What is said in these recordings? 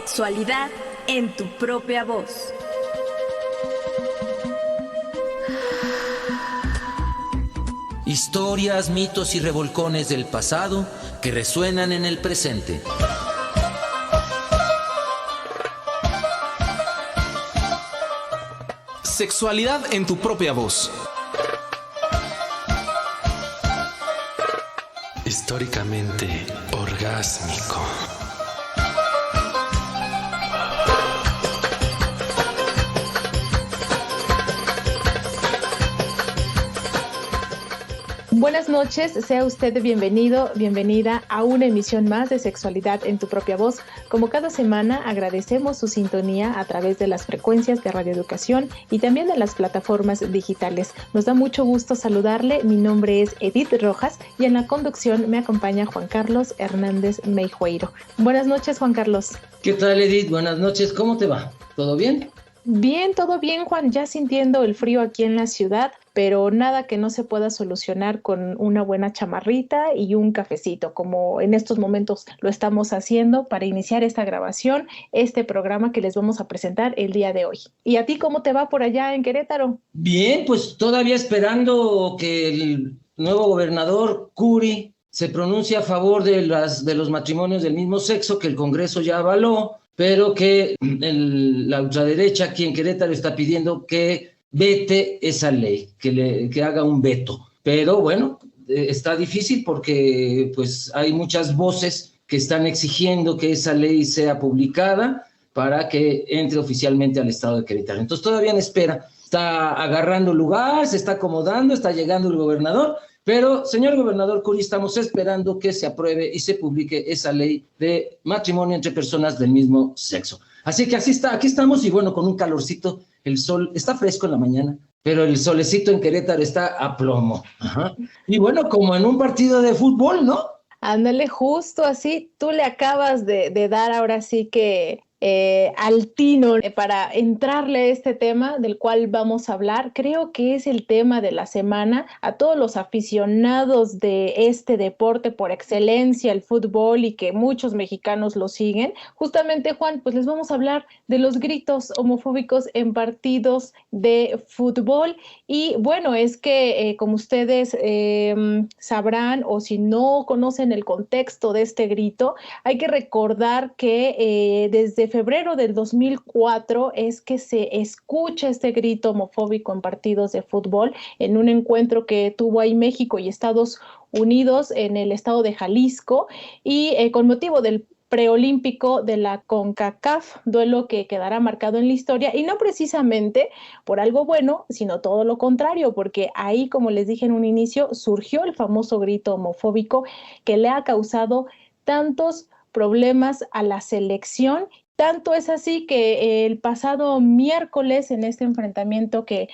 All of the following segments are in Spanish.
Sexualidad en tu propia voz. Historias, mitos y revolcones del pasado que resuenan en el presente. Sexualidad en tu propia voz. Históricamente orgásmico. Buenas noches, sea usted bienvenido, bienvenida a una emisión más de Sexualidad en tu propia voz. Como cada semana agradecemos su sintonía a través de las frecuencias de Radio Educación y también de las plataformas digitales. Nos da mucho gusto saludarle, mi nombre es Edith Rojas y en la conducción me acompaña Juan Carlos Hernández Meijueiro. Buenas noches, Juan Carlos. ¿Qué tal, Edith? Buenas noches, ¿cómo te va? ¿Todo bien? Bien, todo bien, Juan, ya sintiendo el frío aquí en la ciudad, pero nada que no se pueda solucionar con una buena chamarrita y un cafecito, como en estos momentos lo estamos haciendo para iniciar esta grabación, este programa que les vamos a presentar el día de hoy. ¿Y a ti cómo te va por allá en Querétaro? Bien, pues todavía esperando que el nuevo gobernador Curi se pronuncie a favor de los matrimonios del mismo sexo que el Congreso ya avaló, pero que la ultraderecha aquí en Querétaro está pidiendo que vete esa ley, que haga un veto. Pero bueno, está difícil porque pues hay muchas voces que están exigiendo que esa ley sea publicada para que entre oficialmente al estado de Querétaro. Entonces todavía en espera, está agarrando lugar, se está acomodando, está llegando el gobernador. Pero, señor gobernador Curi, estamos esperando que se apruebe y se publique esa ley de matrimonio entre personas del mismo sexo. Así que aquí estamos y bueno, con un calorcito, el sol está fresco en la mañana, pero el solecito en Querétaro está a plomo. Ajá. Y bueno, como en un partido de fútbol, ¿no? Ándale, justo así, tú le acabas de dar ahora sí que al tino para entrarle a este tema del cual vamos a hablar. Creo que es el tema de la semana. A todos los aficionados de este deporte por excelencia, el fútbol, y que muchos mexicanos lo siguen. Justamente, Juan, pues les vamos a hablar de los gritos homofóbicos en partidos de fútbol. Y bueno, es que como ustedes sabrán, o si no conocen el contexto de este grito, hay que recordar que desde febrero del 2004 es que se escucha este grito homofóbico en partidos de fútbol en un encuentro que tuvo ahí México y Estados Unidos en el estado de Jalisco y con motivo del preolímpico de la CONCACAF, duelo que quedará marcado en la historia y no precisamente por algo bueno, sino todo lo contrario, porque ahí, como les dije en un inicio, surgió el famoso grito homofóbico que le ha causado tantos problemas a la selección. Tanto es así que el pasado miércoles, en este enfrentamiento que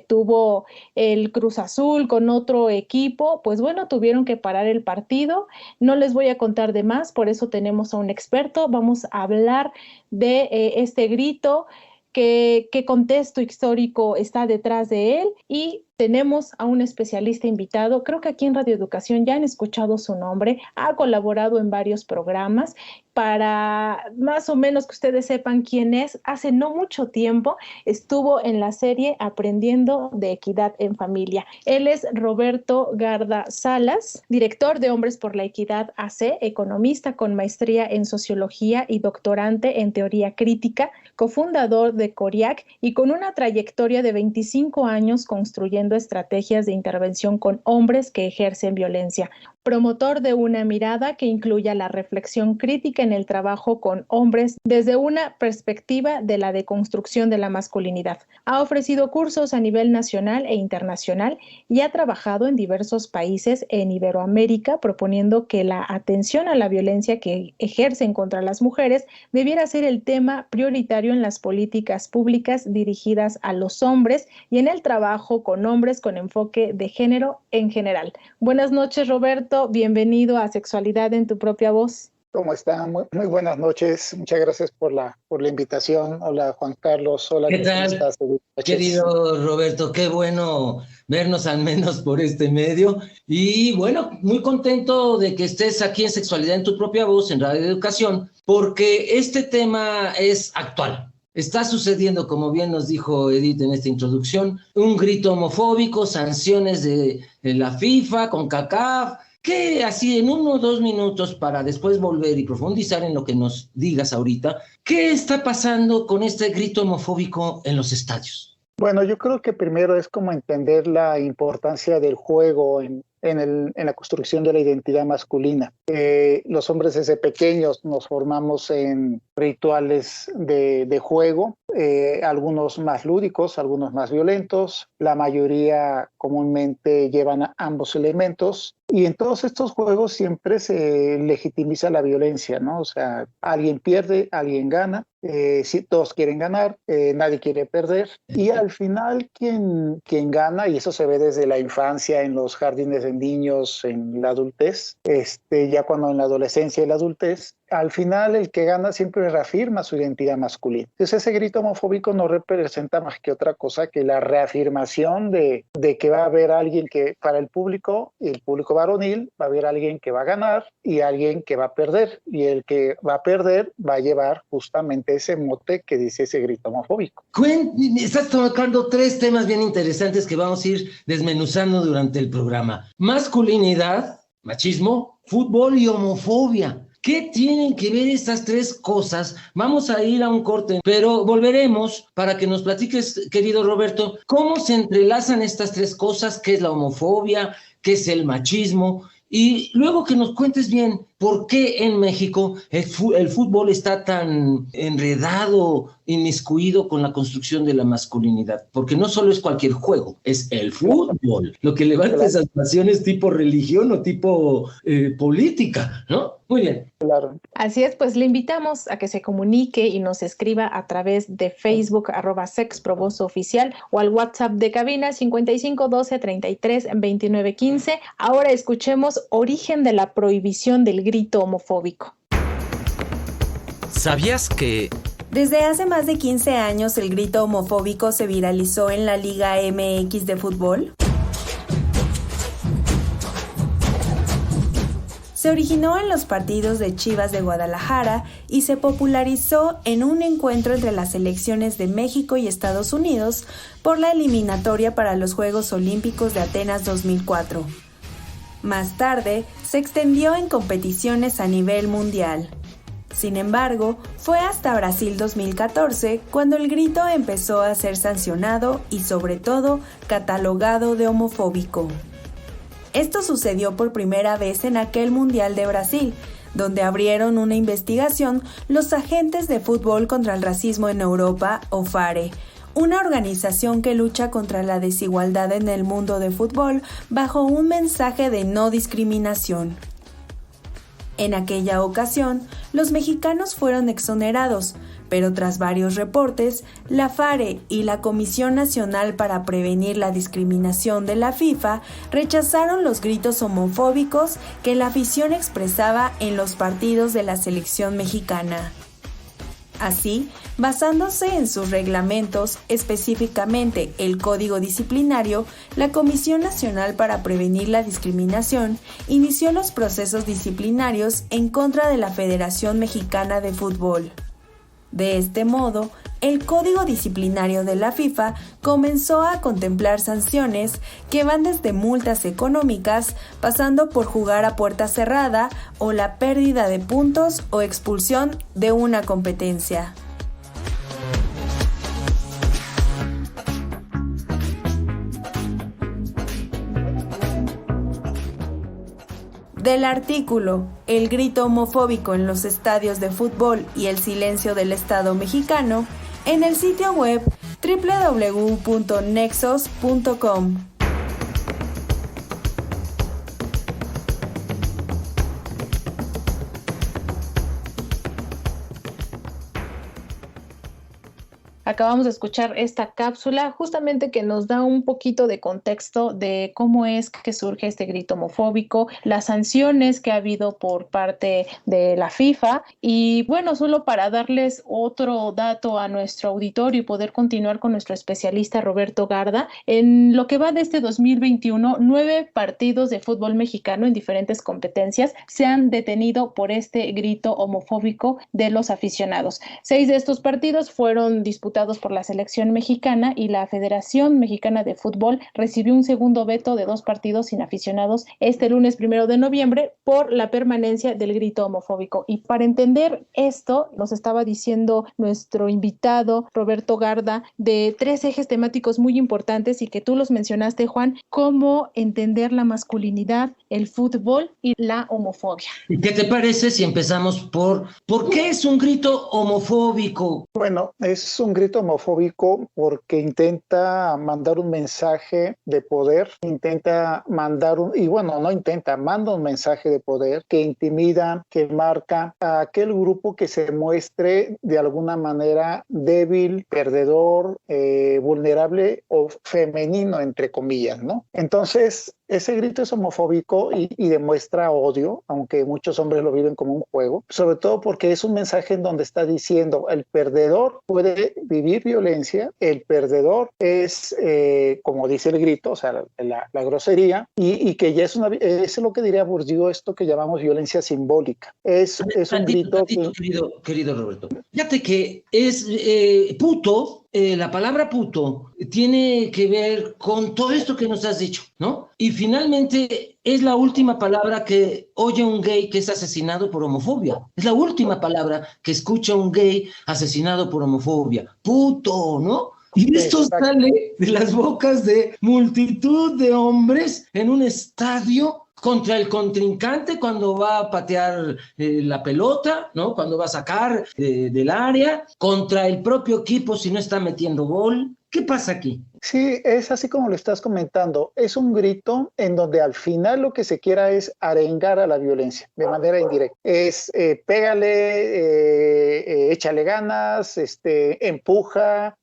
tuvo el Cruz Azul con otro equipo, pues bueno, tuvieron que parar el partido. No les voy a contar de más, por eso tenemos a un experto. Vamos a hablar de este grito, qué contexto histórico está detrás de él, y tenemos a un especialista invitado. Creo que aquí en Radio Educación ya han escuchado su nombre, ha colaborado en varios programas. Para más o menos que ustedes sepan quién es, hace no mucho tiempo estuvo en la serie Aprendiendo de Equidad en Familia. Él es Roberto Garda Salas, director de Hombres por la Equidad AC, economista con maestría en Sociología y doctorante en Teoría Crítica, cofundador de CORIAC y con una trayectoria de 25 años construyendo estrategias de intervención con hombres que ejercen violencia. Promotor de una mirada que incluya la reflexión crítica en el trabajo con hombres desde una perspectiva de la deconstrucción de la masculinidad. Ha ofrecido cursos a nivel nacional e internacional y ha trabajado en diversos países en Iberoamérica proponiendo que la atención a la violencia que ejercen contra las mujeres debiera ser el tema prioritario en las políticas públicas dirigidas a los hombres y en el trabajo con hombres con enfoque de género en general. Buenas noches, Roberto. Bienvenido a Sexualidad en tu propia voz. ¿Cómo están? Muy buenas noches. Muchas gracias por la invitación. Hola, Juan Carlos. Hola, ¿Qué ¿cómo tal? estás? Buenas noches. Querido Roberto, qué bueno vernos al menos por este medio. Y bueno, muy contento de que estés aquí en Sexualidad en tu propia voz, en Radio Educación, porque este tema es actual. Está sucediendo, como bien nos dijo Edith en esta introducción, un grito homofóbico, sanciones de la FIFA, CONCACAF, que así en 1 o 2 minutos para después volver y profundizar en lo que nos digas ahorita, ¿qué está pasando con este grito homofóbico en los estadios? Bueno, yo creo que primero es como entender la importancia del juego en la construcción de la identidad masculina. Los hombres desde pequeños nos formamos en rituales de juego, algunos más lúdicos, algunos más violentos, la mayoría comúnmente llevan a ambos elementos, y en todos estos juegos siempre se legitimiza la violencia, ¿no? O sea, alguien pierde, alguien gana, si todos quieren ganar, nadie quiere perder, y al final quien gana, y eso se ve desde la infancia, en los jardines de niños, en la adultez, ya cuando en la adolescencia y la adultez, al final el que gana siempre reafirma su identidad masculina. Entonces ese grito homofóbico no representa más que otra cosa que la reafirmación de que va a haber alguien que, para el público varonil, va a haber alguien que va a ganar y alguien que va a perder, y el que va a perder va a llevar justamente ese mote que dice ese grito homofóbico. Estás tocando 3 temas bien interesantes que vamos a ir desmenuzando durante el programa: masculinidad, machismo, fútbol y homofobia. ¿Qué tienen que ver estas 3 cosas? Vamos a ir a un corte, pero volveremos para que nos platiques, querido Roberto, cómo se entrelazan estas 3 cosas, qué es la homofobia, qué es el machismo, y luego que nos cuentes bien por qué en México el fútbol está tan enredado, inmiscuido con la construcción de la masculinidad, porque no solo es cualquier juego, es el fútbol, lo que levanta esas pasiones tipo religión o tipo política, ¿no? Muy bien. Claro. Así es, pues le invitamos a que se comunique y nos escriba a través de Facebook @sexprovozoficial o al WhatsApp de cabina 55 12 33 29 15. Ahora escuchemos Origen de la prohibición del grito homofóbico. ¿Sabías que Desde hace más de 15 años el grito homofóbico se viralizó en la Liga MX de fútbol? Se originó en los partidos de Chivas de Guadalajara y se popularizó en un encuentro entre las selecciones de México y Estados Unidos por la eliminatoria para los Juegos Olímpicos de Atenas 2004. Más tarde, se extendió en competiciones a nivel mundial. Sin embargo, fue hasta Brasil 2014 cuando el grito empezó a ser sancionado y sobre todo catalogado de homofóbico. Esto sucedió por primera vez en aquel Mundial de Brasil, donde abrieron una investigación los agentes de fútbol contra el racismo en Europa, o FARE, una organización que lucha contra la desigualdad en el mundo de fútbol bajo un mensaje de no discriminación. En aquella ocasión, los mexicanos fueron exonerados, pero tras varios reportes, la FARE y la Comisión Nacional para Prevenir la Discriminación de la FIFA rechazaron los gritos homofóbicos que la afición expresaba en los partidos de la selección mexicana. Así, basándose en sus reglamentos, específicamente el Código Disciplinario, la Comisión Nacional para Prevenir la Discriminación inició los procesos disciplinarios en contra de la Federación Mexicana de Fútbol. De este modo, el Código Disciplinario de la FIFA comenzó a contemplar sanciones que van desde multas económicas, pasando por jugar a puerta cerrada o la pérdida de puntos o expulsión de una competencia. Del artículo El grito homofóbico en los estadios de fútbol y el silencio del Estado mexicano, en el sitio web www.nexos.com. Acabamos de escuchar esta cápsula justamente que nos da un poquito de contexto de cómo es que surge este grito homofóbico, las sanciones que ha habido por parte de la FIFA y bueno, solo para darles otro dato a nuestro auditorio y poder continuar con nuestro especialista Roberto Garda, en lo que va de este 2021, 9 partidos de fútbol mexicano en diferentes competencias se han detenido por este grito homofóbico de los aficionados. 6 de estos partidos fueron disputados por la selección mexicana y la Federación Mexicana de Fútbol recibió un segundo veto de 2 partidos sin aficionados este lunes 1 de noviembre por la permanencia del grito homofóbico. Y para entender esto, nos estaba diciendo nuestro invitado Roberto Garda de 3 ejes temáticos muy importantes y que tú los mencionaste, Juan, cómo entender la masculinidad, el fútbol y la homofobia. ¿Qué te parece si empezamos por qué es un grito homofóbico? Bueno, es un grito homofóbico porque intenta mandar un mensaje de poder, manda un mensaje de poder que intimida, que marca a aquel grupo que se muestre de alguna manera débil, perdedor, vulnerable o femenino, entre comillas, ¿no? Entonces, ese grito es homofóbico y demuestra odio, aunque muchos hombres lo viven como un juego, sobre todo porque es un mensaje en donde está diciendo el perdedor puede vivir violencia, el perdedor es, como dice el grito, o sea, la grosería, y que ya es lo que diría Bourdieu, esto que llamamos violencia simbólica. Es un grito querido Roberto. Fíjate que es puto. La palabra puto tiene que ver con todo esto que nos has dicho, ¿no? Y finalmente es la última palabra que oye un gay que es asesinado por homofobia. Es la última palabra que escucha un gay asesinado por homofobia. Puto, ¿no? Y esto sale de las bocas de multitud de hombres en un estadio contra el contrincante cuando va a patear la pelota, ¿no? Cuando va a sacar del área, contra el propio equipo si no está metiendo gol. ¿Qué pasa aquí? Sí, es así como lo estás comentando. Es un grito en donde al final lo que se quiera es arengar a la violencia de manera indirecta. Es pégale, échale ganas, empuja.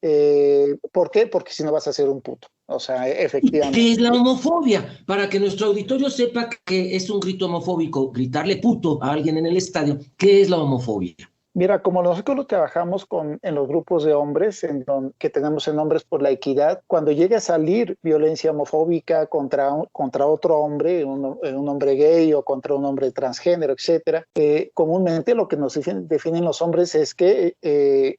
¿Por qué? Porque si no vas a ser un puto. O sea, efectivamente. ¿Qué es la homofobia? Para que nuestro auditorio sepa que es un grito homofóbico, gritarle puto a alguien en el estadio. ¿Qué es la homofobia? Mira, como nosotros lo trabajamos en los grupos de hombres, que tenemos en Hombres por la Equidad, cuando llega a salir violencia homofóbica contra otro hombre, un hombre gay o contra un hombre transgénero, etcétera, comúnmente lo que nos definen los hombres es que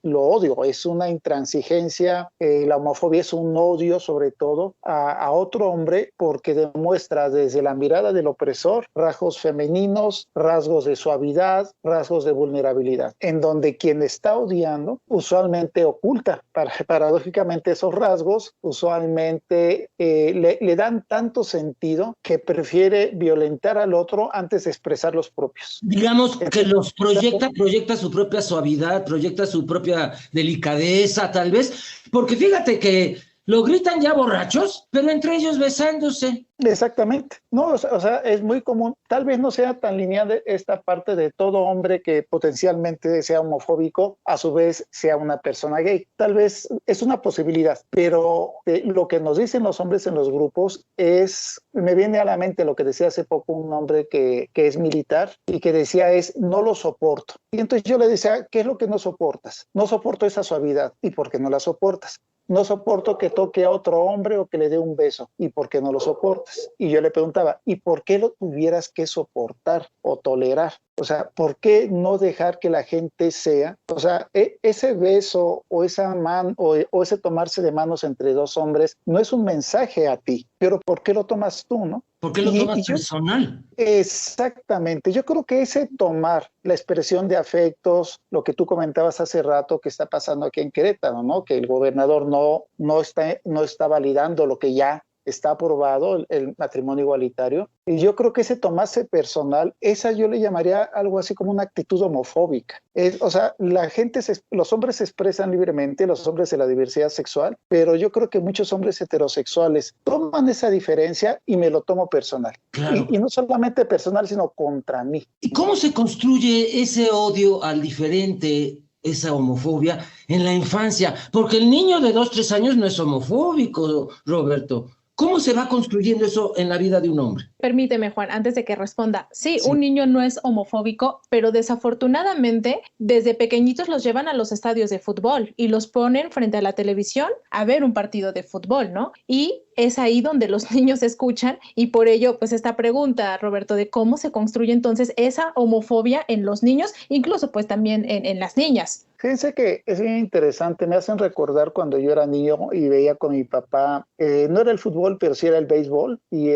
lo odio, es una intransigencia, la homofobia es un odio sobre todo a otro hombre porque demuestra desde la mirada del opresor rasgos femeninos, rasgos de suavidad, rasgos de vulnerabilidad, en donde quien está odiando usualmente oculta paradójicamente esos rasgos, usualmente le dan tanto sentido que prefiere violentar al otro antes de expresar los propios. Digamos que los proyecta su propia suavidad, proyecta su propia delicadeza tal vez, porque fíjate que lo gritan ya borrachos, pero entre ellos besándose. Exactamente. No, o sea, es muy común. Tal vez no sea tan lineal esta parte de todo hombre que potencialmente sea homofóbico, a su vez sea una persona gay. Tal vez es una posibilidad, pero lo que nos dicen los hombres en los grupos me viene a la mente lo que decía hace poco un hombre que es militar y que decía no lo soporto. Y entonces yo le decía, ¿qué es lo que no soportas? No soporto esa suavidad. ¿Y por qué no la soportas? No soporto que toque a otro hombre o que le dé un beso. ¿Y por qué no lo soportas? Y yo le preguntaba, ¿y por qué lo tuvieras que soportar o tolerar? O sea, ¿por qué no dejar que la gente sea? O sea, ese beso o esa o ese tomarse de manos entre dos hombres no es un mensaje a ti, pero ¿por qué lo tomas tú, no? ¿Por qué lo tomas personal? Exactamente. Yo creo que ese tomar la expresión de afectos, lo que tú comentabas hace rato que está pasando aquí en Querétaro, ¿no? Que el gobernador no está validando lo que ya está aprobado, el matrimonio igualitario. Y yo creo que ese tomarse personal, esa yo le llamaría algo así como una actitud homofóbica. O sea, los hombres se expresan libremente, los hombres de la diversidad sexual, pero yo creo que muchos hombres heterosexuales toman esa diferencia y me lo tomo personal. Claro. Y no solamente personal, sino contra mí. ¿Y cómo se construye ese odio al diferente esa homofobia en la infancia? Porque el niño de 2, 3 años no es homofóbico, Roberto. ¿Cómo se va construyendo eso en la vida de un hombre? Permíteme, Juan, antes de que responda. Sí, un niño no es homofóbico, pero desafortunadamente desde pequeñitos los llevan a los estadios de fútbol y los ponen frente a la televisión a ver un partido de fútbol, ¿no? Y es ahí donde los niños escuchan y por ello, pues esta pregunta, Roberto, de cómo se construye entonces esa homofobia en los niños, incluso pues también en las niñas. Fíjense que es bien interesante, me hacen recordar cuando yo era niño y veía con mi papá, no era el fútbol, pero sí era el béisbol, y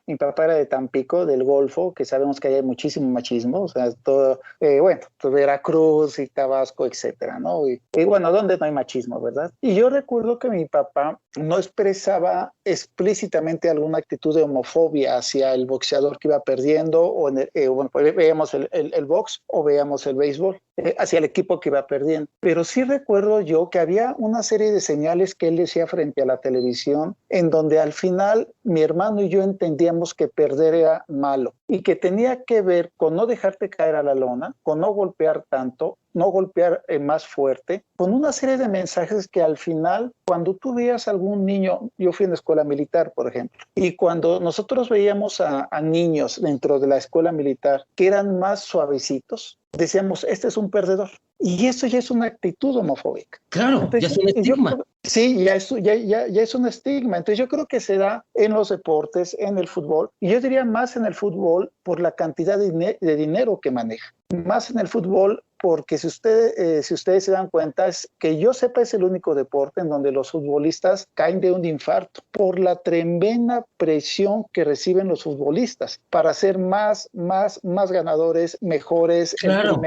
mi papá era de Tampico, del Golfo, que sabemos que hay muchísimo machismo, o sea, todo, pues Veracruz y Tabasco, etcétera, ¿no? Y bueno, ¿dónde no hay machismo, verdad? Y yo recuerdo que mi papá no expresaba explícitamente alguna actitud de homofobia hacia el boxeador que iba perdiendo, o pues veíamos el box o veíamos el béisbol, hacia el equipo que iba perdiendo. Pero sí recuerdo yo que había una serie de señales que él decía frente a la televisión, en donde al final mi hermano y yo entendíamos que perder era malo y que tenía que ver con no dejarte caer a la lona, con no golpear tanto, no golpear más fuerte, con una serie de mensajes que al final, cuando tú veías a algún niño, yo fui en la escuela militar, por ejemplo, y cuando nosotros veíamos a niños dentro de la escuela militar que eran más suavecitos, decíamos, este es un perdedor. Y eso ya es una actitud homofóbica. Claro, entonces, ya es un estigma. Sí, ya es un estigma. Entonces yo creo que se da en los deportes, en el fútbol, y yo diría más en el fútbol por la cantidad de dinero que maneja. Más en el fútbol porque si ustedes se dan cuenta, es que yo sepa es el único deporte en donde los futbolistas caen de un infarto por la tremenda presión que reciben los futbolistas para ser más ganadores, mejores. Claro.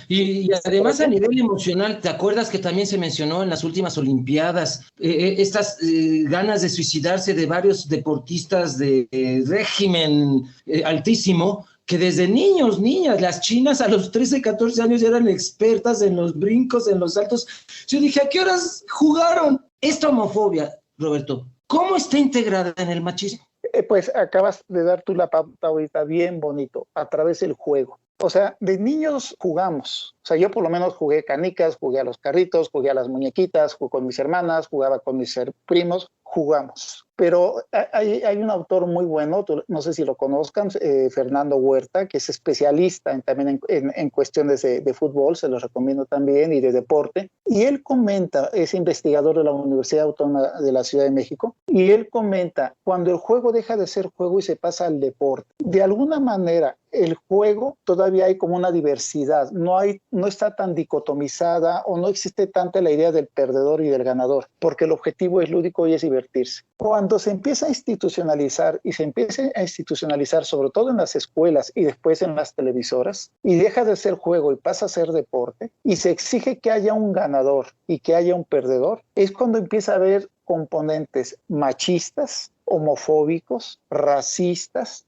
Y además a nivel emocional, ¿te acuerdas que también se mencionó en las últimas Olimpiadas estas ganas de suicidarse de varios deportistas de régimen altísimo? Que desde niñas, las chinas a los 13, 14 años ya eran expertas en los brincos, en los saltos. Yo dije, ¿a qué horas jugaron? Esta homofobia, Roberto, ¿cómo está integrada en el machismo? Pues acabas de dar tú la pauta ahorita bien bonito, a través del juego. O sea, de niños jugamos. O sea, yo por lo menos jugué canicas, jugué a los carritos, jugué a las muñequitas, jugué con mis hermanas, jugaba con mis primos, jugamos. Pero hay un autor muy bueno, no sé si lo conozcan, Fernando Huerta, que es especialista también en cuestiones de fútbol, se los recomiendo también, y de deporte. Y él comenta, es investigador de la Universidad Autónoma de la Ciudad de México, y él comenta, cuando el juego deja de ser juego y se pasa al deporte, de alguna manera el juego todavía hay como una diversidad, no está tan dicotomizada o no existe tanta la idea del perdedor y del ganador, porque el objetivo es lúdico y es divertirse. Cuando se empieza a institucionalizar y se empieza a institucionalizar sobre todo en las escuelas y después en las televisoras y deja de ser juego y pasa a ser deporte y se exige que haya un ganador y que haya un perdedor, es cuando empieza a haber componentes machistas, homofóbicos, racistas,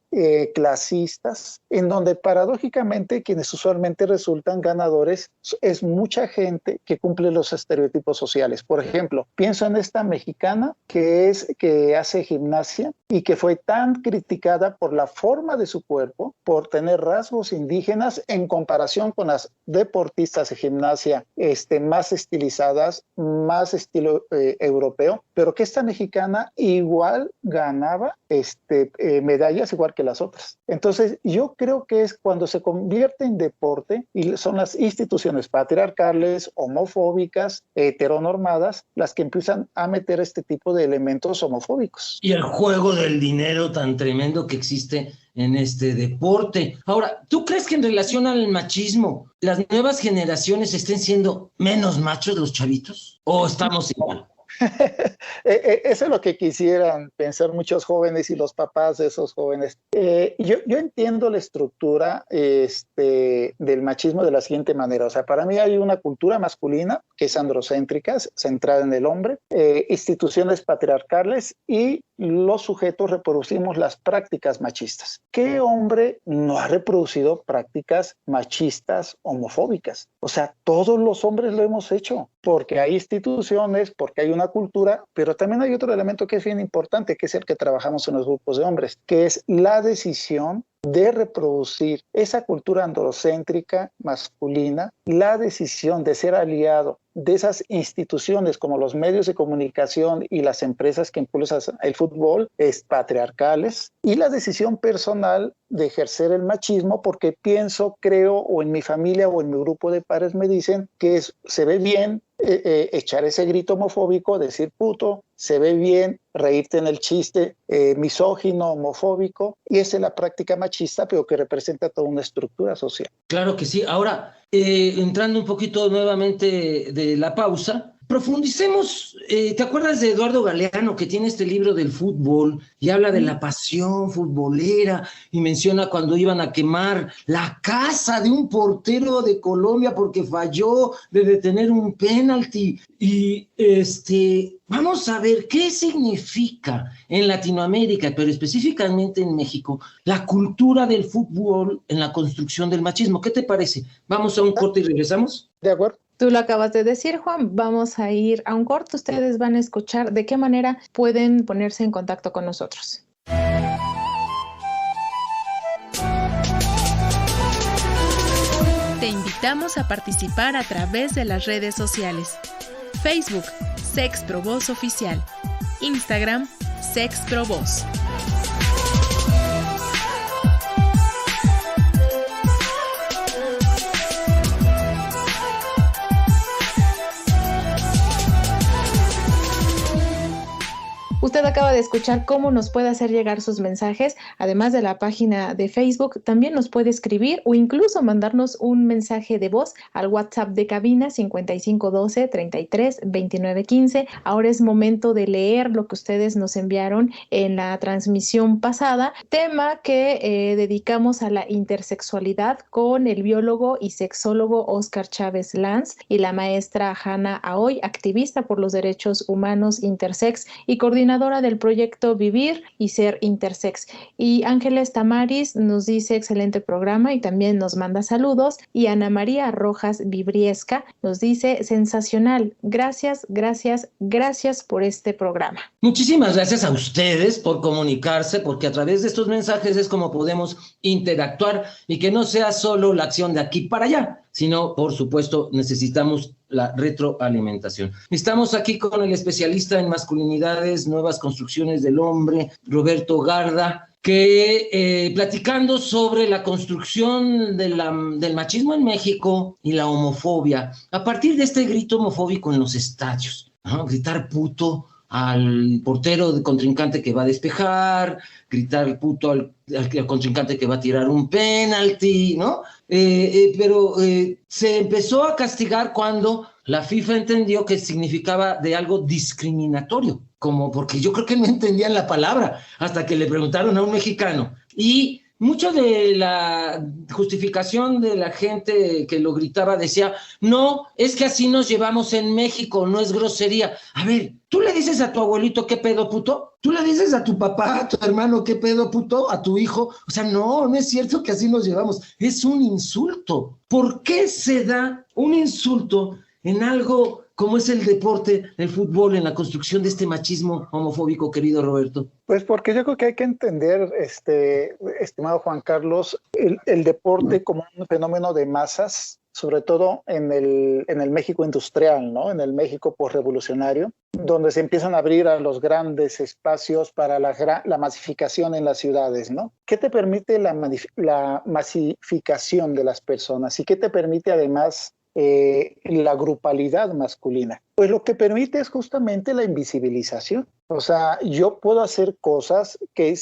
clasistas, en donde paradójicamente quienes usualmente resultan ganadores es mucha gente que cumple los estereotipos sociales. Por ejemplo, pienso en esta mexicana que hace gimnasia y que fue tan criticada por la forma de su cuerpo, por tener rasgos indígenas en comparación con las deportistas de gimnasia más estilizadas, más estilo europeo, pero que esta mexicana igual ganaba medallas igual que las otras. Entonces, yo creo que es cuando se convierte en deporte y son las instituciones patriarcales, homofóbicas, heteronormadas, las que empiezan a meter este tipo de elementos homofóbicos. Y el juego del dinero tan tremendo que existe en este deporte. Ahora, ¿tú crees que en relación al machismo, las nuevas generaciones estén siendo menos machos los chavitos? ¿O estamos igual? Eso es lo que quisieran pensar muchos jóvenes y los papás de esos jóvenes. Yo entiendo la estructura del machismo de la siguiente manera. O sea, para mí hay una cultura masculina que es androcéntrica, centrada en el hombre, instituciones patriarcales y los sujetos reproducimos las prácticas machistas. ¿Qué hombre no ha reproducido prácticas machistas homofóbicas? O sea, todos los hombres lo hemos hecho, porque hay instituciones, porque hay una cultura, pero también hay otro elemento que es bien importante, que es el que trabajamos en los grupos de hombres, que es la decisión de reproducir esa cultura androcéntrica masculina, la decisión de ser aliado de esas instituciones como los medios de comunicación y las empresas que impulsan el fútbol patriarcales, y la decisión personal de ejercer el machismo, porque pienso, creo, o en mi familia o en mi grupo de pares me dicen que se ve bien echar ese grito homofóbico, decir puto, se ve bien reírte en el chiste misógino, homofóbico, y esa es la práctica machista, pero que representa toda una estructura social. Claro que sí. Ahora, entrando un poquito nuevamente de la pausa, profundicemos. ¿Te acuerdas de Eduardo Galeano, que tiene este libro del fútbol y habla de la pasión futbolera y menciona cuando iban a quemar la casa de un portero de Colombia porque falló de detener un penalti? Y vamos a ver qué significa en Latinoamérica, pero específicamente en México, la cultura del fútbol en la construcción del machismo. ¿Qué te parece? Vamos a un corte y regresamos. De acuerdo. Tú lo acabas de decir, Juan. Vamos a ir a un corte. Ustedes van a escuchar de qué manera pueden ponerse en contacto con nosotros. Te invitamos a participar a través de las redes sociales. Facebook, Sexprovoz Oficial. Instagram, Sexprovoz. Usted acaba de escuchar cómo nos puede hacer llegar sus mensajes. Además de la página de Facebook, también nos puede escribir o incluso mandarnos un mensaje de voz al WhatsApp de cabina 5512 33 29 15. Ahora es momento de leer lo que ustedes nos enviaron en la transmisión pasada, tema que dedicamos a la intersexualidad con el biólogo y sexólogo Oscar Chávez Lanz y la maestra Hannah Aoy, activista por los derechos humanos intersex y coordinadora del proyecto Vivir y Ser Intersex. Y Ángeles Tamaris nos dice excelente programa y también nos manda saludos. Y Ana María Rojas Vibriesca nos dice sensacional. Gracias, gracias, gracias por este programa. Muchísimas gracias a ustedes por comunicarse, porque a través de estos mensajes es como podemos interactuar y que no sea solo la acción de aquí para allá, sino, por supuesto, necesitamos la retroalimentación. Estamos aquí con el especialista en masculinidades, nuevas construcciones del hombre, Roberto Garda, que platicando sobre la construcción del machismo en México y la homofobia, a partir de este grito homofóbico en los estadios, ¿no? Gritar puto al portero de contrincante que va a despejar, gritar puto al contrincante que va a tirar un penalti, ¿no? Pero se empezó a castigar cuando la FIFA entendió que significaba de algo discriminatorio, como porque yo creo que no entendían la palabra hasta que le preguntaron a un mexicano. Y mucho de la justificación de la gente que lo gritaba decía, no, es que así nos llevamos en México, no es grosería. A ver, ¿tú le dices a tu abuelito qué pedo puto? ¿Tú le dices a tu papá, a tu hermano qué pedo puto? ¿A tu hijo? O sea, no es cierto que así nos llevamos. Es un insulto. ¿Por qué se da un insulto en algo como es el deporte, el fútbol, en la construcción de este machismo homofóbico, querido Roberto? Pues porque yo creo que hay que entender, estimado Juan Carlos, el deporte como un fenómeno de masas, sobre todo en el México industrial, ¿no? En el México posrevolucionario, donde se empiezan a abrir a los grandes espacios para la masificación en las ciudades, ¿no? ¿Qué te permite la masificación de las personas? ¿Y qué te permite además la grupalidad masculina? Pues lo que permite es justamente la invisibilización. O sea, yo puedo hacer cosas que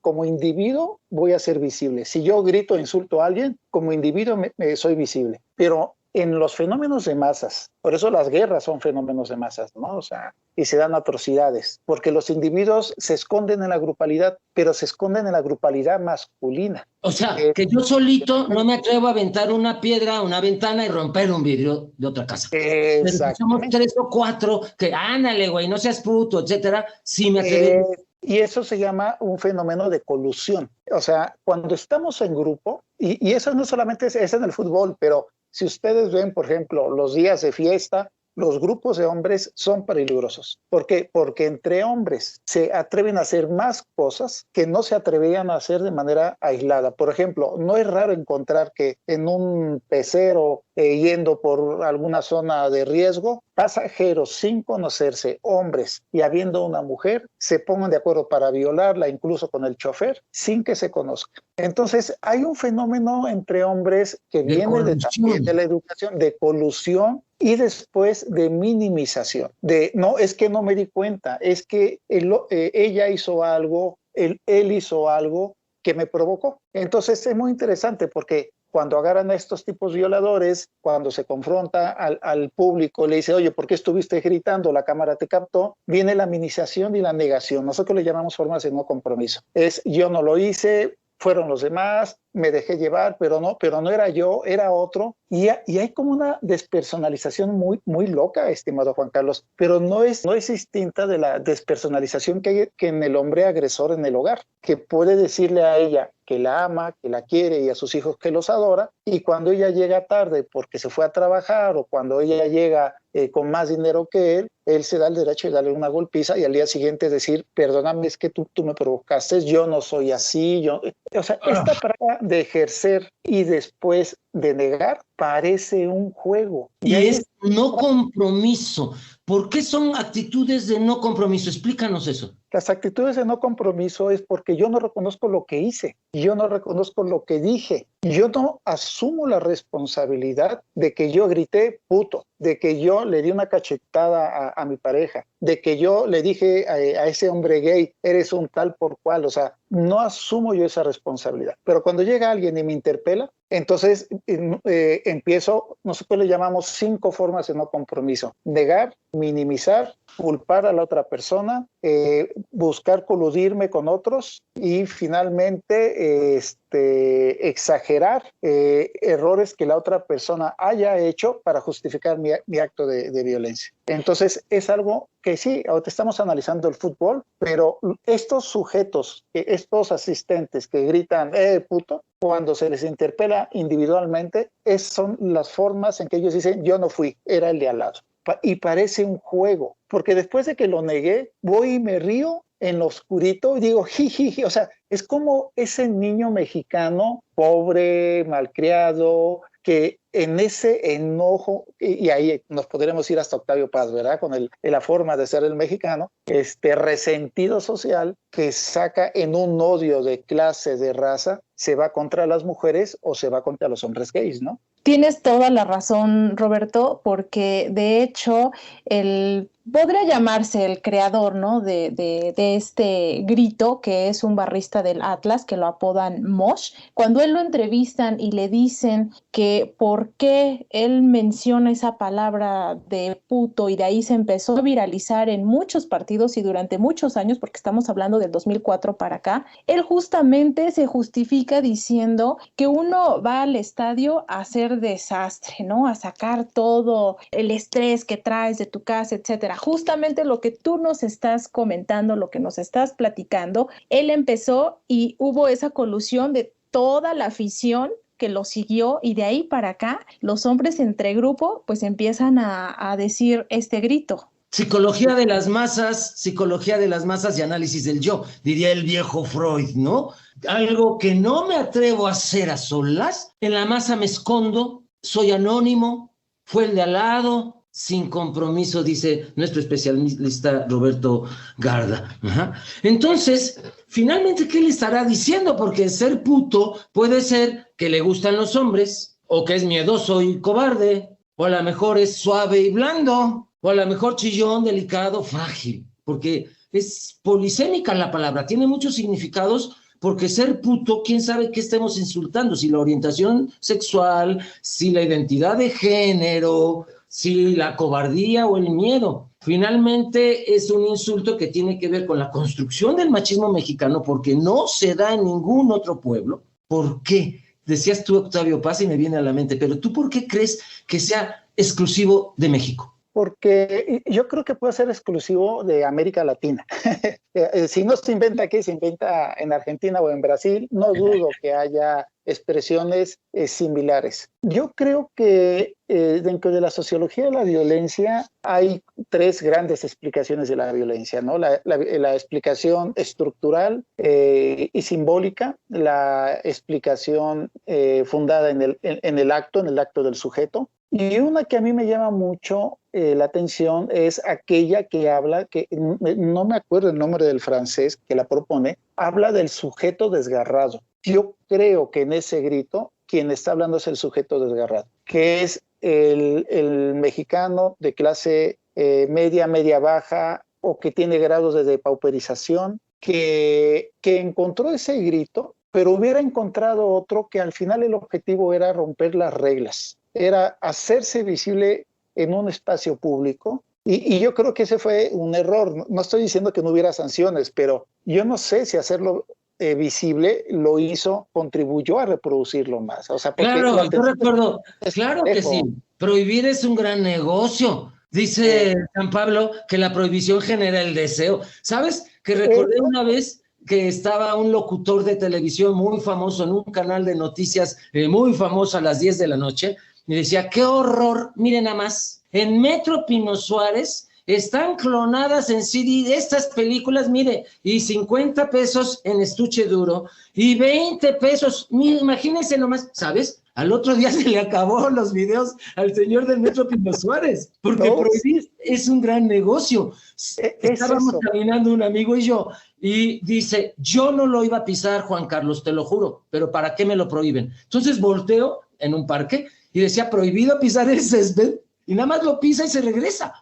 como individuo voy a ser visible. Si yo grito e insulto a alguien, como individuo soy visible. Pero en los fenómenos de masas, por eso las guerras son fenómenos de masas, ¿no? O sea, y se dan atrocidades, porque los individuos se esconden en la grupalidad, pero se esconden en la grupalidad masculina. O sea, que yo solito no me atrevo a aventar una piedra a una ventana y romper un vidrio de otra casa. Pero si somos 3 o 4, que ándale, güey, no seas puto, etcétera, sí me atrevo. Y eso se llama un fenómeno de colusión. O sea, cuando estamos en grupo, y eso no solamente es en el fútbol, pero Si ustedes ven, por ejemplo, los días de fiesta, los grupos de hombres son peligrosos. ¿Por qué? Porque entre hombres se atreven a hacer más cosas que no se atrevían a hacer de manera aislada. Por ejemplo, no es raro encontrar que en un pecero, yendo por alguna zona de riesgo, pasajeros sin conocerse, hombres y habiendo una mujer, se pongan de acuerdo para violarla, incluso con el chofer, sin que se conozcan. Entonces, hay un fenómeno entre hombres que viene de la educación, de colusión, y después de minimización, de no, es que no me di cuenta, es que ella hizo algo, él hizo algo que me provocó. Entonces es muy interesante porque cuando agarran a estos tipos violadores, cuando se confronta al público, le dice, oye, ¿por qué estuviste gritando? La cámara te captó. Viene la minimización y la negación. Nosotros le llamamos formas de no compromiso. Es yo no lo hice, fueron los demás, me dejé llevar, pero no era yo, era otro. Y hay como una despersonalización muy, muy loca, estimado Juan Carlos, pero no es distinta de la despersonalización que hay en el hombre agresor en el hogar, que puede decirle a ella que la ama, que la quiere y a sus hijos que los adora, y cuando ella llega tarde porque se fue a trabajar o cuando ella llega con más dinero que él se da el derecho de darle una golpiza y al día siguiente decir, perdóname, es que tú me provocaste, yo no soy así, o sea, esta práctica de ejercer y después de negar parece un juego. Y es no compromiso. ¿Por qué son actitudes de no compromiso? Explícanos eso. Las actitudes de no compromiso es porque yo no reconozco lo que hice, yo no reconozco lo que dije, yo no asumo la responsabilidad de que yo grité puto, de que yo le di una cachetada a mi pareja, de que yo le dije a ese hombre gay, eres un tal por cual, o sea, no asumo yo esa responsabilidad. Pero cuando llega alguien y me interpela, entonces empiezo, nosotros le llamamos 5 formas de no compromiso: negar, minimizar, culpar a la otra persona, buscar coludirme con otros y finalmente exagerar errores que la otra persona haya hecho para justificar mi acto de violencia. Entonces es algo que sí, ahorita estamos analizando el fútbol, pero estos sujetos, estos asistentes que gritan puto, cuando se les interpela individualmente, son las formas en que ellos dicen yo no fui, era el de al lado. Y parece un juego, porque después de que lo negué, voy y me río en lo oscurito y digo jiji, o sea, es como ese niño mexicano pobre, malcriado, que en ese enojo, y ahí nos podremos ir hasta Octavio Paz, ¿verdad? Con la forma de ser el mexicano, resentido social que saca en un odio de clase, de raza, se va contra las mujeres o se va contra los hombres gays, ¿no? Tienes toda la razón, Roberto, porque de hecho podría llamarse el creador, ¿no? de este grito, que es un barrista del Atlas, que lo apodan Mosh. Cuando él lo entrevistan y le dicen que por qué él menciona esa palabra de puto, y de ahí se empezó a viralizar en muchos partidos y durante muchos años, porque estamos hablando del 2004 para acá, él justamente se justifica diciendo que uno va al estadio a hacer desastre, ¿no? A sacar todo el estrés que traes de tu casa, etcétera. Justamente lo que tú nos estás comentando, lo que nos estás platicando, él empezó y hubo esa colusión de toda la afición que lo siguió, y de ahí para acá los hombres entre grupo pues empiezan a decir este grito. Psicología de las masas y análisis del yo, diría el viejo Freud, ¿no? Algo que no me atrevo a hacer a solas, en la masa me escondo, soy anónimo, fue el de al lado, sin compromiso, dice nuestro especialista Roberto Garda. Ajá. Entonces, finalmente, ¿qué le estará diciendo? Porque ser puto puede ser que le gustan los hombres, o que es miedoso y cobarde, o a lo mejor es suave y blando, o a lo mejor chillón, delicado, frágil, porque es polisémica la palabra, tiene muchos significados, porque ser puto, quién sabe qué estemos insultando, si la orientación sexual, si la identidad de género, si la cobardía o el miedo. Finalmente es un insulto que tiene que ver con la construcción del machismo mexicano, porque no se da en ningún otro pueblo. ¿Por qué? Decías tú, Octavio Paz, y me viene a la mente, pero ¿tú por qué crees que sea exclusivo de México? porque yo creo que puede ser exclusivo de América Latina. Si no se inventa aquí, se inventa en Argentina o en Brasil, no dudo que haya expresiones similares. Yo creo que dentro de la sociología de la violencia hay 3 grandes explicaciones de la violencia, ¿no? La explicación estructural y simbólica, la explicación fundada en el acto del sujeto, y una que a mí me llama mucho la atención es aquella que habla, que no me acuerdo el nombre del francés que la propone, habla del sujeto desgarrado. Yo creo que en ese grito quien está hablando es el sujeto desgarrado, que es el mexicano de clase media baja o que tiene grados de depauperización, que encontró ese grito, pero hubiera encontrado otro que al final el objetivo era romper las reglas, era hacerse visible en un espacio público, y yo creo que ese fue un error. No estoy diciendo que no hubiera sanciones, pero yo no sé si hacerlo visible lo hizo, contribuyó a reproducirlo más. O sea, claro, yo recuerdo, claro que sí, prohibir es un gran negocio. Dice San Pablo que la prohibición genera el deseo. ¿Sabes? Que recordé una vez que estaba un locutor de televisión muy famoso en un canal de noticias muy famoso a las 10 de la noche, y decía, ¡qué horror! Miren nada más, en Metro Pino Suárez están clonadas en CD estas películas, mire, y 50 pesos en estuche duro, y 20 pesos, mire, imagínense nomás, ¿sabes? Al otro día se le acabó los videos al señor del Metro Pino Suárez, porque prohibir es un gran negocio. Estábamos caminando un amigo y yo, y dice, yo no lo iba a pisar, Juan Carlos, te lo juro, pero ¿para qué me lo prohíben? Entonces volteo en un parque y decía, prohibido pisar el césped, y nada más lo pisa y se regresa.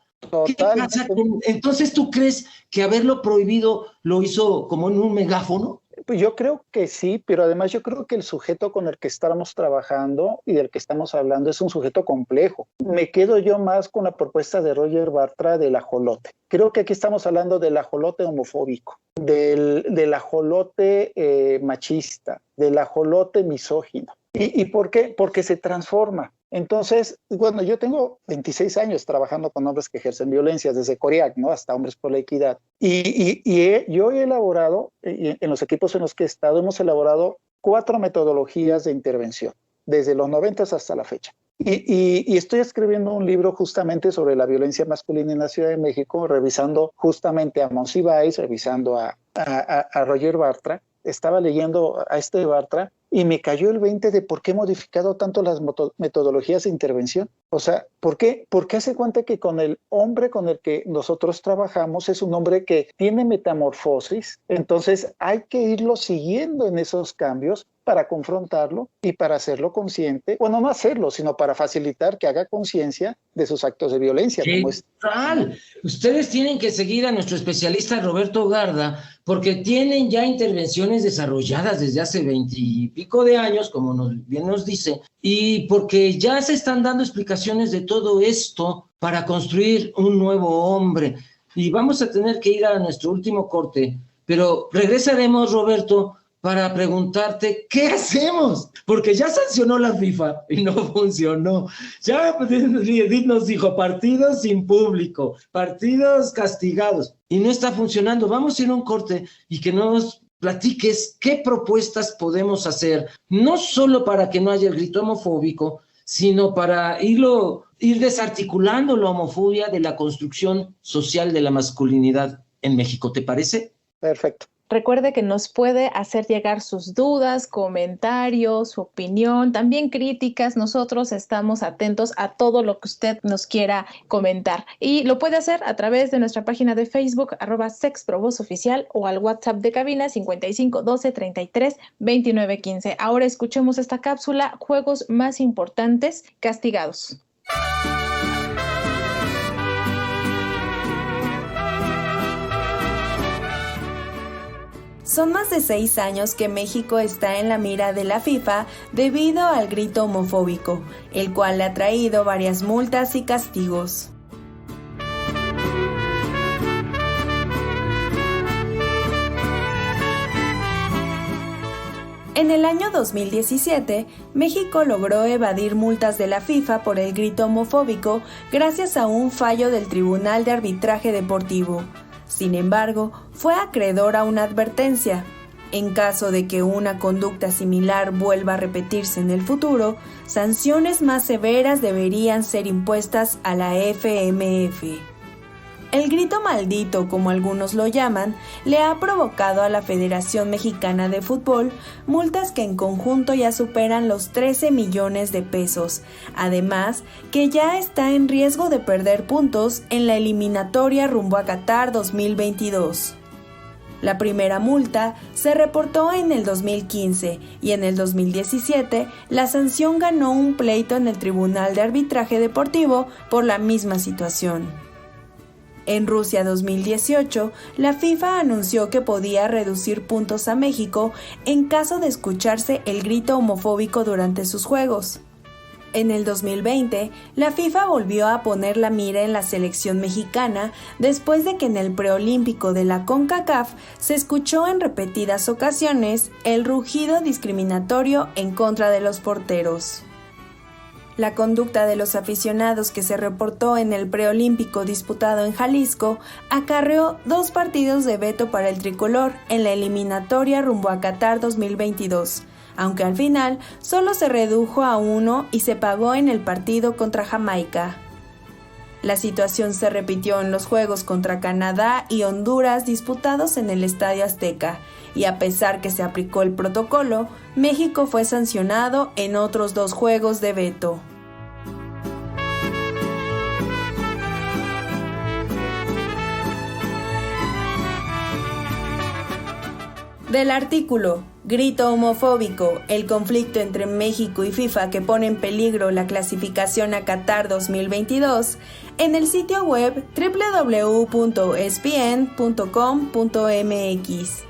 ¿Qué pasa? Entonces, ¿tú crees que haberlo prohibido lo hizo como en un megáfono? Pues yo creo que sí, pero además yo creo que el sujeto con el que estamos trabajando y del que estamos hablando es un sujeto complejo. Me quedo yo más con la propuesta de Roger Bartra del ajolote. Creo que aquí estamos hablando del ajolote homofóbico, del ajolote machista, del ajolote misógino. ¿Y por qué? Porque se transforma. Entonces, bueno, yo tengo 26 años trabajando con hombres que ejercen violencia, desde CORIAC, ¿no?, hasta Hombres por la Equidad. Yo he elaborado, en los equipos en los que he estado, hemos elaborado 4 metodologías de intervención, desde los 90 hasta la fecha. Y estoy escribiendo un libro justamente sobre la violencia masculina en la Ciudad de México, revisando justamente a Monsiváis, revisando a Roger Bartra. Estaba leyendo a este Bartra y me cayó el 20 de por qué he modificado tanto las metodologías de intervención. O sea, ¿por qué? Porque hace cuenta que con el hombre con el que nosotros trabajamos es un hombre que tiene metamorfosis, entonces hay que irlo siguiendo en esos cambios para confrontarlo y para hacerlo consciente, bueno, no hacerlo, sino para facilitar que haga conciencia de sus actos de violencia. ¿Qué tal? Ustedes tienen que seguir a nuestro especialista Roberto Garda, porque tienen ya intervenciones desarrolladas desde hace 20 y pico de años, como bien nos dice, y porque ya se están dando explicaciones de todo esto para construir un nuevo hombre. Y vamos a tener que ir a nuestro último corte, pero regresaremos, Roberto, para preguntarte, ¿qué hacemos? Porque ya sancionó la FIFA y no funcionó. Ya nos dijo, partidos sin público, partidos castigados, y no está funcionando. Vamos a ir a un corte y que nos platiques qué propuestas podemos hacer, no solo para que no haya el grito homofóbico, sino para ir desarticulando la homofobia de la construcción social de la masculinidad en México. ¿Te parece? Perfecto. Recuerde que nos puede hacer llegar sus dudas, comentarios, su opinión, también críticas. Nosotros estamos atentos a todo lo que usted nos quiera comentar. Y lo puede hacer a través de nuestra página de Facebook, @SexProbosOficial, o al WhatsApp de cabina 55 12 33 29 15. Ahora escuchemos esta cápsula, Juegos más importantes castigados. Son más de 6 años que México está en la mira de la FIFA debido al grito homofóbico, el cual le ha traído varias multas y castigos. En el año 2017, México logró evadir multas de la FIFA por el grito homofóbico gracias a un fallo del Tribunal de Arbitraje Deportivo. Sin embargo, fue acreedor a una advertencia. En caso de que una conducta similar vuelva a repetirse en el futuro, sanciones más severas deberían ser impuestas a la FMF. El grito maldito, como algunos lo llaman, le ha provocado a la Federación Mexicana de Fútbol multas que en conjunto ya superan los 13 millones de pesos, además que ya está en riesgo de perder puntos en la eliminatoria rumbo a Qatar 2022. La primera multa se reportó en el 2015 y en el 2017 la sanción ganó un pleito en el Tribunal de Arbitraje Deportivo por la misma situación. En Rusia 2018, la FIFA anunció que podía reducir puntos a México en caso de escucharse el grito homofóbico durante sus juegos. En el 2020, la FIFA volvió a poner la mira en la selección mexicana después de que en el preolímpico de la CONCACAF se escuchó en repetidas ocasiones el rugido discriminatorio en contra de los porteros. La conducta de los aficionados que se reportó en el preolímpico disputado en Jalisco acarreó 2 partidos de veto para el tricolor en la eliminatoria rumbo a Qatar 2022, aunque al final solo se redujo a 1 y se pagó en el partido contra Jamaica. La situación se repitió en los juegos contra Canadá y Honduras disputados en el Estadio Azteca, y a pesar que se aplicó el protocolo, México fue sancionado en otros 2 juegos de veto. Del artículo Grito homofóbico, el conflicto entre México y FIFA que pone en peligro la clasificación a Qatar 2022, en el sitio web www.espn.com.mx.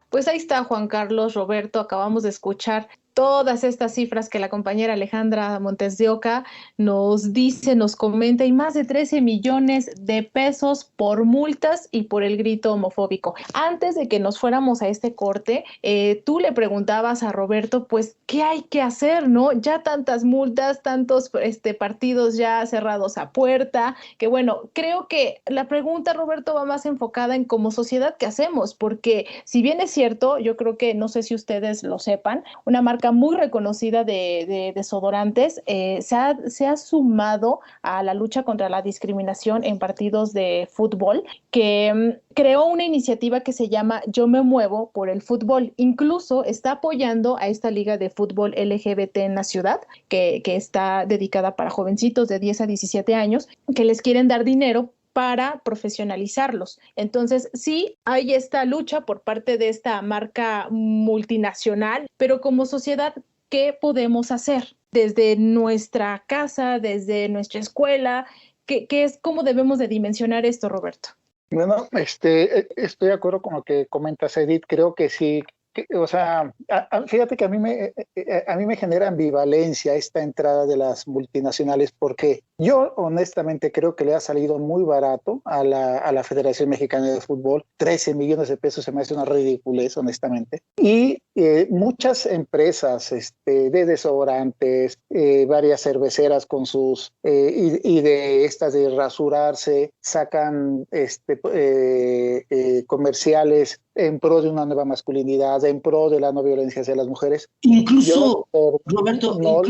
Pues ahí está, Juan Carlos, Roberto, acabamos de escuchar todas estas cifras que la compañera Alejandra Montes de Oca nos dice, nos comenta, y más de 13 millones de pesos por multas y por el grito homofóbico. Antes de que nos fuéramos a este corte, tú le preguntabas a Roberto, pues, ¿qué hay que hacer, no? Ya tantas multas, tantos partidos ya cerrados a puerta, que bueno, creo que la pregunta, Roberto, va más enfocada en como sociedad, ¿qué hacemos? Porque si bien es cierto, yo creo que, no sé si ustedes lo sepan, una marca muy reconocida de desodorantes se ha sumado a la lucha contra la discriminación en partidos de fútbol, que creó una iniciativa que se llama Yo me muevo por el fútbol. Incluso está apoyando a esta liga de fútbol LGBT en la ciudad, que está dedicada para jovencitos de 10 a 17 años, que les quieren dar dinero para profesionalizarlos. Entonces, sí, hay esta lucha por parte de esta marca multinacional, pero como sociedad, ¿qué podemos hacer? Desde nuestra casa, desde nuestra escuela, ¿qué es, cómo debemos de dimensionar esto, Roberto? Bueno, estoy de acuerdo con lo que comentas, Edith. Creo que sí. O sea, fíjate que a mí me genera ambivalencia esta entrada de las multinacionales, porque yo honestamente creo que le ha salido muy barato a la Federación Mexicana de Fútbol. 13 millones de pesos se me hace una ridiculez, honestamente. Y muchas empresas de desodorantes, varias cerveceras con sus y de estas de rasurarse, sacan comerciales en pro de una nueva masculinidad, en pro de la no violencia hacia las mujeres. Incluso, Roberto, no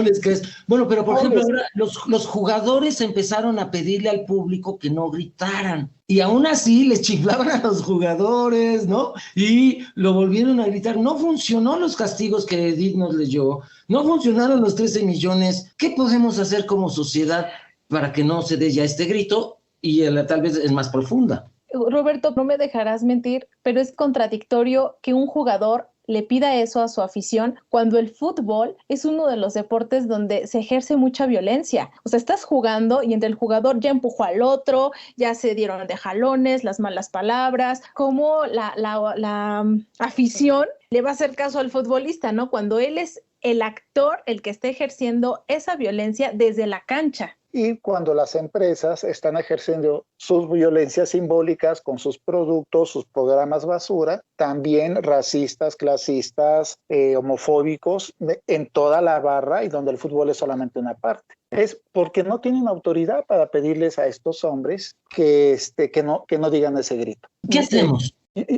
les crees. Bueno, pero por ejemplo, ahora los jugadores empezaron a pedirle al público que no gritaran. Y aún así les chiflaban a los jugadores, ¿no? Y lo volvieron a gritar. No funcionó los castigos que Edith nos leyó. No funcionaron los 13 millones. ¿Qué podemos hacer como sociedad para que no se dé ya este grito? Y tal vez es más profunda. Roberto, no me dejarás mentir, pero es contradictorio que un jugador le pida eso a su afición cuando el fútbol es uno de los deportes donde se ejerce mucha violencia? O sea, estás jugando y entre el jugador ya empujó al otro, ya se dieron de jalones, las malas palabras, como la afición le va a hacer caso al futbolista, ¿no? Cuando él es el actor el que está ejerciendo esa violencia desde la cancha. Y cuando las empresas están ejerciendo sus violencias simbólicas con sus productos, sus programas basura, también racistas, clasistas, homofóbicos, en toda la barra, y donde el fútbol es solamente una parte. Es porque no tienen autoridad para pedirles a estos hombres que no digan ese grito. ¿Qué hacemos?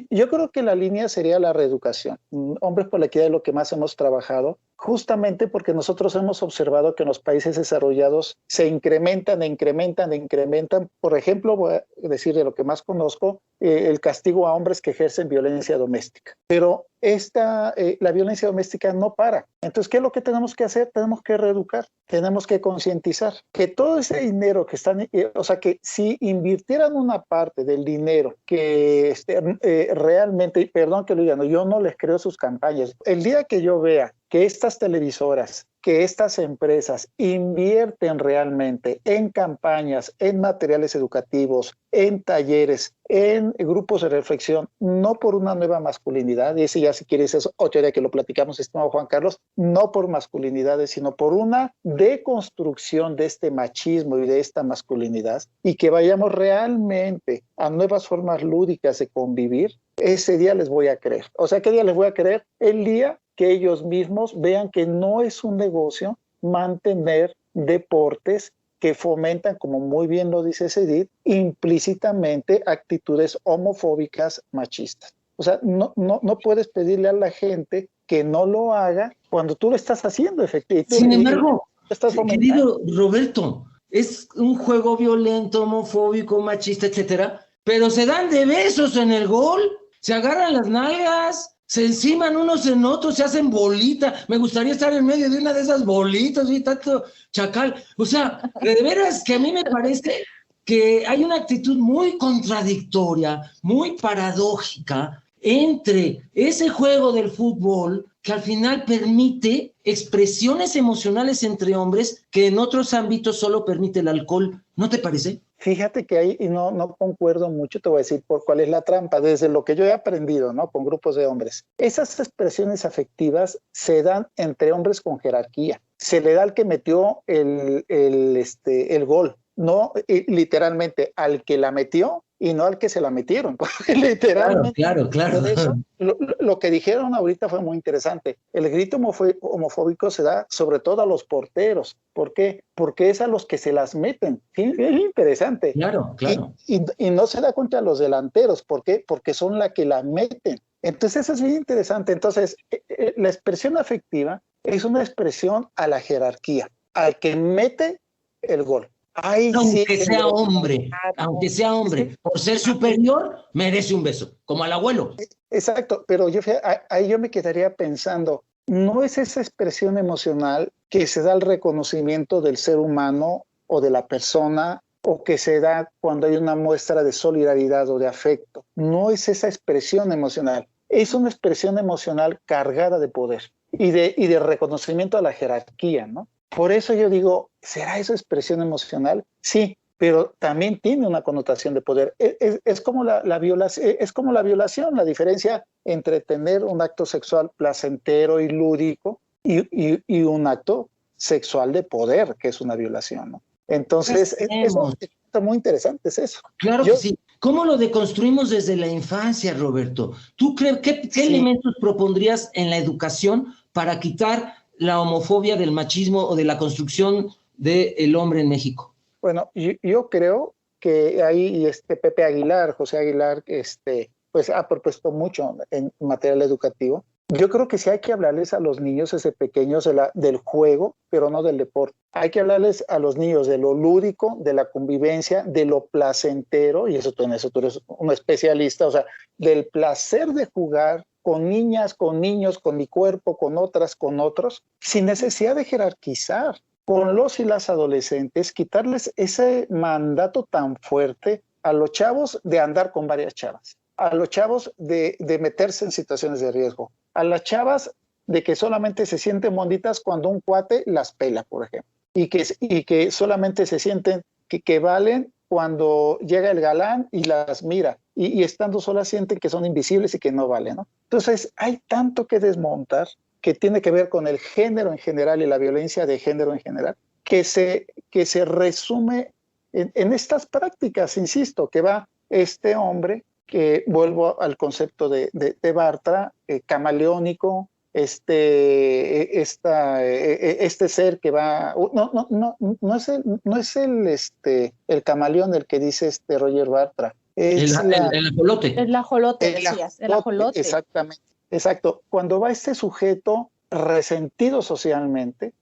Yo creo que la línea sería la reeducación. Hombres por la Equidad es lo que más hemos trabajado, justamente porque nosotros hemos observado que en los países desarrollados se incrementan. Por ejemplo, voy a decir de lo que más conozco, el castigo a hombres que ejercen violencia doméstica. Pero la violencia doméstica no para. Entonces, ¿qué es lo que tenemos que hacer? Tenemos que reeducar, tenemos que concientizar que todo ese dinero que están, o sea, que si invirtieran una parte del dinero que realmente, perdón que lo diga, no, yo no les creo sus campañas. El día que yo vea que estas televisoras, que estas empresas invierten realmente en campañas, en materiales educativos, en talleres, en grupos de reflexión, no por una nueva masculinidad, y ese ya si quieres es otro día que lo platicamos, estimado Juan Carlos, no por masculinidades, sino por una deconstrucción de este machismo y de esta masculinidad, y que vayamos realmente a nuevas formas lúdicas de convivir, ese día les voy a creer. O sea, ¿qué día les voy a creer? El día que ellos mismos vean que no es un negocio mantener deportes que fomentan, como muy bien lo dice Edith, implícitamente actitudes homofóbicas, machistas. O sea, no puedes pedirle a la gente que no lo haga cuando tú lo estás haciendo, efectivamente. Sin embargo, querido Roberto, es un juego violento, homofóbico, machista, etcétera, pero se dan de besos en el gol, se agarran las nalgas, se enciman unos en otros, se hacen bolita. Me gustaría estar en medio de una de esas bolitas y tanto chacal. O sea, de veras que a mí me parece que hay una actitud muy contradictoria, muy paradójica entre ese juego del fútbol que al final permite expresiones emocionales entre hombres que en otros ámbitos solo permite el alcohol. ¿No te parece? Fíjate que ahí no concuerdo mucho, te voy a decir por cuál es la trampa, desde lo que yo he aprendido, ¿no? Con grupos de hombres. Esas expresiones afectivas se dan entre hombres con jerarquía. Se le da al que metió el gol, no literalmente al que la metió y no al que se la metieron. Literalmente. Claro. Por eso, lo que dijeron ahorita fue muy interesante. El grito homofóbico se da sobre todo a los porteros. ¿Por qué? Porque es a los que se las meten. Sí, es interesante. Claro. Y no se da contra los delanteros. ¿Por qué? Porque son la que la meten. Entonces eso es bien interesante. Entonces, la expresión afectiva es una expresión a la jerarquía, al que mete el gol. Aunque sea hombre, por ser superior, merece un beso, como al abuelo. Exacto, pero ahí yo me quedaría pensando, ¿no es esa expresión emocional que se da al reconocimiento del ser humano o de la persona, o que se da cuando hay una muestra de solidaridad o de afecto? No es esa expresión emocional, es una expresión emocional cargada de poder y de reconocimiento a la jerarquía, ¿no? Por eso yo digo, ¿será eso expresión emocional? Sí, pero también tiene una connotación de poder. Es como la violación, la diferencia entre tener un acto sexual placentero y lúdico y un acto sexual de poder, que es una violación, ¿no? Entonces, es muy interesante, es eso. Claro que sí. ¿Cómo lo deconstruimos desde la infancia, Roberto? ¿Tú crees qué elementos propondrías en la educación para quitar la homofobia del machismo o de la construcción del hombre en México? Bueno, yo creo que ahí Pepe Aguilar, José Aguilar, pues ha propuesto mucho en material educativo. Yo creo que sí hay que hablarles a los niños desde pequeños del juego, pero no del deporte. Hay que hablarles a los niños de lo lúdico, de la convivencia, de lo placentero, y eso tú eres un especialista, o sea, del placer de jugar con niñas, con niños, con mi cuerpo, con otras, con otros, sin necesidad de jerarquizar. Con los y las adolescentes, quitarles ese mandato tan fuerte a los chavos de andar con varias chavas, a los chavos de meterse en situaciones de riesgo, a las chavas de que solamente se sienten bonitas cuando un cuate las pela, por ejemplo, y que solamente se sienten que valen cuando llega el galán y las mira, y estando solas sienten que son invisibles y que no valen, ¿no? Entonces hay tanto que desmontar que tiene que ver con el género en general y la violencia de género en general, que se resume en estas prácticas, insisto, que va este hombre, que vuelvo al concepto de Bartra, camaleónico, este ser que va, no es el camaleón el que dice Roger Bartra, es el ajolote. El ajolote, decías, el ajolote. Exactamente, exacto. Cuando va este sujeto resentido socialmente,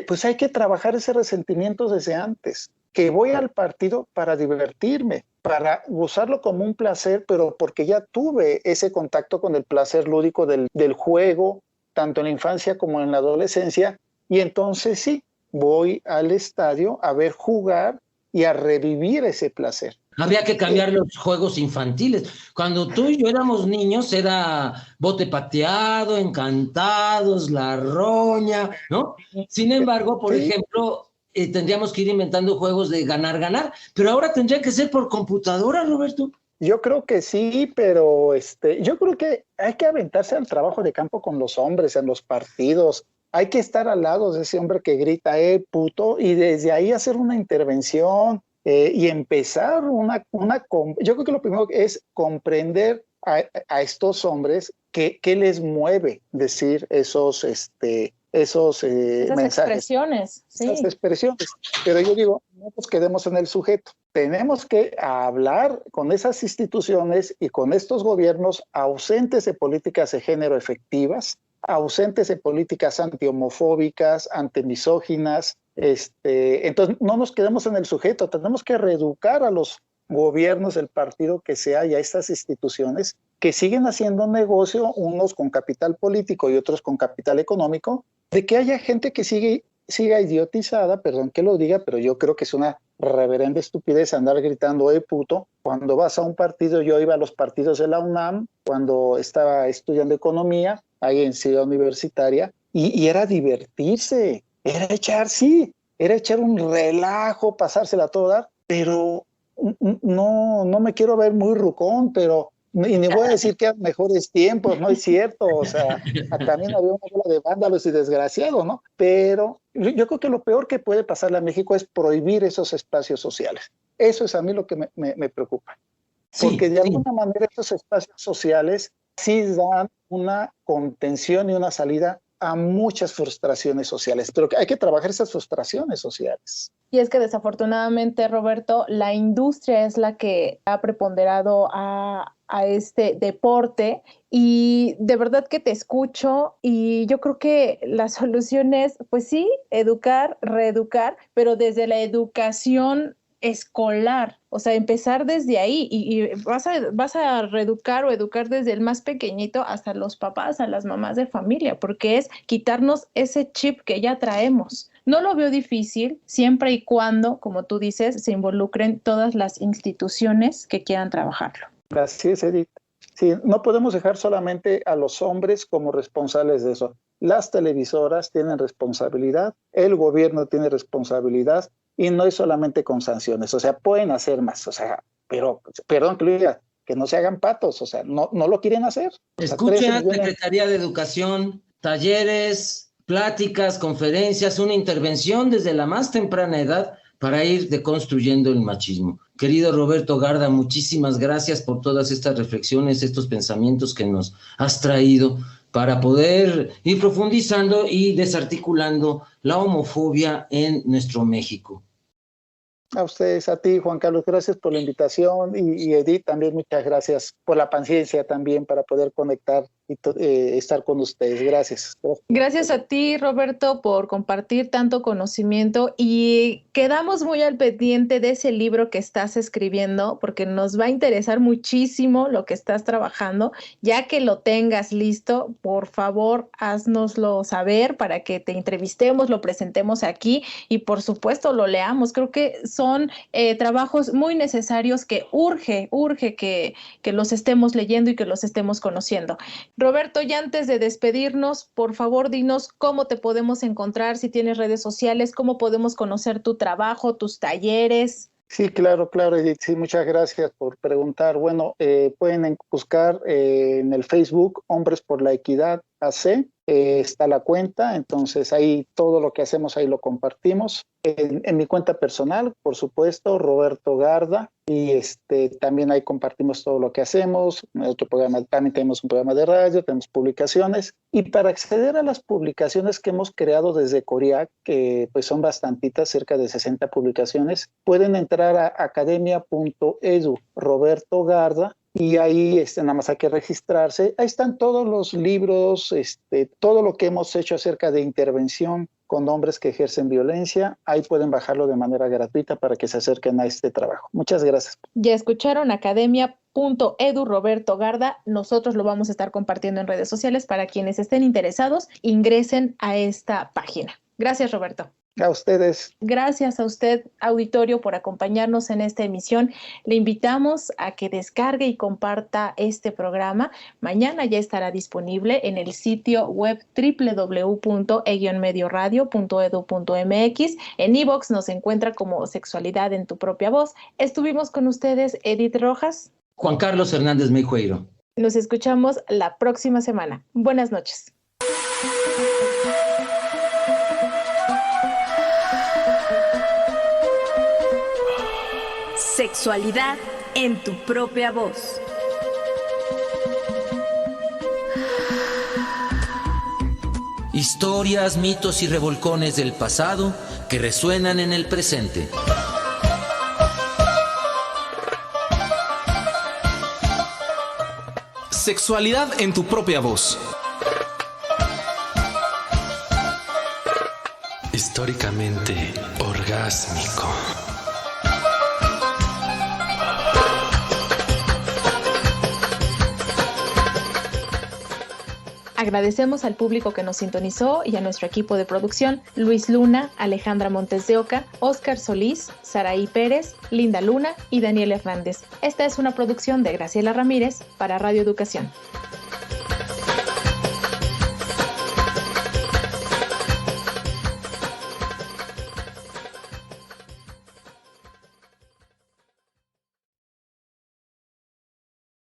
pues hay que trabajar ese resentimiento desde antes, que voy al partido para divertirme, para gozarlo como un placer, pero porque ya tuve ese contacto con el placer lúdico del juego, tanto en la infancia como en la adolescencia, y entonces sí, voy al estadio a ver jugar y a revivir ese placer. Había que cambiar los juegos infantiles. Cuando tú y yo éramos niños, era bote pateado, encantados, la roña, ¿no? Sin embargo, por ejemplo, tendríamos que ir inventando juegos de ganar, pero ahora tendría que ser por computadora, Roberto. Yo creo que sí, pero yo creo que hay que aventarse al trabajo de campo con los hombres en los partidos. Hay que estar al lado de ese hombre que grita, puto, y desde ahí hacer una intervención y empezar yo creo que lo primero es comprender a estos hombres qué les mueve decir esos mensajes. Expresiones, sí. Esas expresiones. Pero yo digo, no nos quedemos en el sujeto. Tenemos que hablar con esas instituciones y con estos gobiernos ausentes de políticas de género efectivas, ausentes de políticas antihomofóbicas, antimisóginas. Entonces, no nos quedemos en el sujeto. Tenemos que reeducar a los gobiernos del partido que sea y a estas instituciones que siguen haciendo negocio, unos con capital político y otros con capital económico, de que haya gente que siga idiotizada, perdón que lo diga, pero yo creo que es una reverenda estupidez andar gritando puto. Cuando vas a un partido, yo iba a los partidos de la UNAM cuando estaba estudiando economía ahí en Ciudad Universitaria, y era divertirse, era echar un relajo, pasársela toda, pero no me quiero ver muy rucón, pero y ni voy a decir que eran mejores tiempos, no es cierto, o sea, también había una bola de vándalos y desgraciados, ¿no? Pero yo creo que lo peor que puede pasarle a México es prohibir esos espacios sociales. Eso es a mí lo que me preocupa. Porque de alguna manera esos espacios sociales sí dan una contención y una salida a muchas frustraciones sociales, pero hay que trabajar esas frustraciones sociales. Y es que desafortunadamente, Roberto, la industria es la que ha preponderado a este deporte, y de verdad que te escucho, y yo creo que la solución es, pues sí, educar, reeducar, pero desde la educación escolar, o sea, empezar desde ahí, y vas a reeducar o educar desde el más pequeñito hasta los papás, a las mamás de familia, porque es quitarnos ese chip que ya traemos. No lo veo difícil, siempre y cuando, como tú dices, se involucren todas las instituciones que quieran trabajarlo. Así es, Edith. Sí, no podemos dejar solamente a los hombres como responsables de eso. Las televisoras tienen responsabilidad, el gobierno tiene responsabilidad, y no es solamente con sanciones, o sea, pueden hacer más, o sea, pero, perdón que lo diga, que no se hagan patos, o sea, no lo quieren hacer. Escucha, Secretaría de Educación, talleres, pláticas, conferencias, una intervención desde la más temprana edad para ir deconstruyendo el machismo. Querido Roberto Garda, muchísimas gracias por todas estas reflexiones, estos pensamientos que nos has traído para poder ir profundizando y desarticulando la homofobia en nuestro México. A ustedes, a ti, Juan Carlos, gracias por la invitación, y Edith también muchas gracias por la paciencia también para poder conectar y estar con ustedes. Gracias. Gracias a ti, Roberto, por compartir tanto conocimiento, y quedamos muy al pendiente de ese libro que estás escribiendo, porque nos va a interesar muchísimo lo que estás trabajando. Ya que lo tengas listo, por favor, haznoslo saber para que te entrevistemos, lo presentemos aquí y por supuesto lo leamos. Creo que son trabajos muy necesarios que urge que los estemos leyendo y que los estemos conociendo. Roberto, ya antes de despedirnos, por favor, dinos cómo te podemos encontrar, si tienes redes sociales, cómo podemos conocer tu trabajo, tus talleres. Sí, claro, Edith. Sí, muchas gracias por preguntar. Bueno, pueden buscar en el Facebook Hombres por la Equidad AC, está la cuenta, entonces ahí todo lo que hacemos ahí lo compartimos. En mi cuenta personal, por supuesto, Roberto Garda, y también ahí compartimos todo lo que hacemos. Otro programa, también tenemos un programa de radio, tenemos publicaciones, y para acceder a las publicaciones que hemos creado desde Coriac, que pues son bastantitas, cerca de 60 publicaciones, pueden entrar a academia.edu, Roberto Garda, y ahí nada más hay que registrarse. Ahí están todos los libros, todo lo que hemos hecho acerca de intervención con hombres que ejercen violencia. Ahí pueden bajarlo de manera gratuita para que se acerquen a este trabajo. Muchas gracias. Ya escucharon, academia.edu, Roberto Garda. Nosotros lo vamos a estar compartiendo en redes sociales para quienes estén interesados, ingresen a esta página. Gracias, Roberto. A ustedes. Gracias a usted, auditorio, por acompañarnos en esta emisión. Le invitamos a que descargue y comparta este programa. Mañana ya estará disponible en el sitio web www.e-medioradio.edu.mx. En iVoox nos encuentra como Sexualidad en tu propia voz. Estuvimos con ustedes Edith Rojas, Juan Carlos Hernández Meijueiro. Nos escuchamos la próxima semana. Buenas noches. Sexualidad en tu propia voz. Historias, mitos y revolcones del pasado que resuenan en el presente. Sexualidad en tu propia voz. Históricamente orgásmico. Agradecemos al público que nos sintonizó y a nuestro equipo de producción: Luis Luna, Alejandra Montes de Oca, Óscar Solís, Saraí Pérez, Linda Luna y Daniel Hernández. Esta es una producción de Graciela Ramírez para Radio Educación.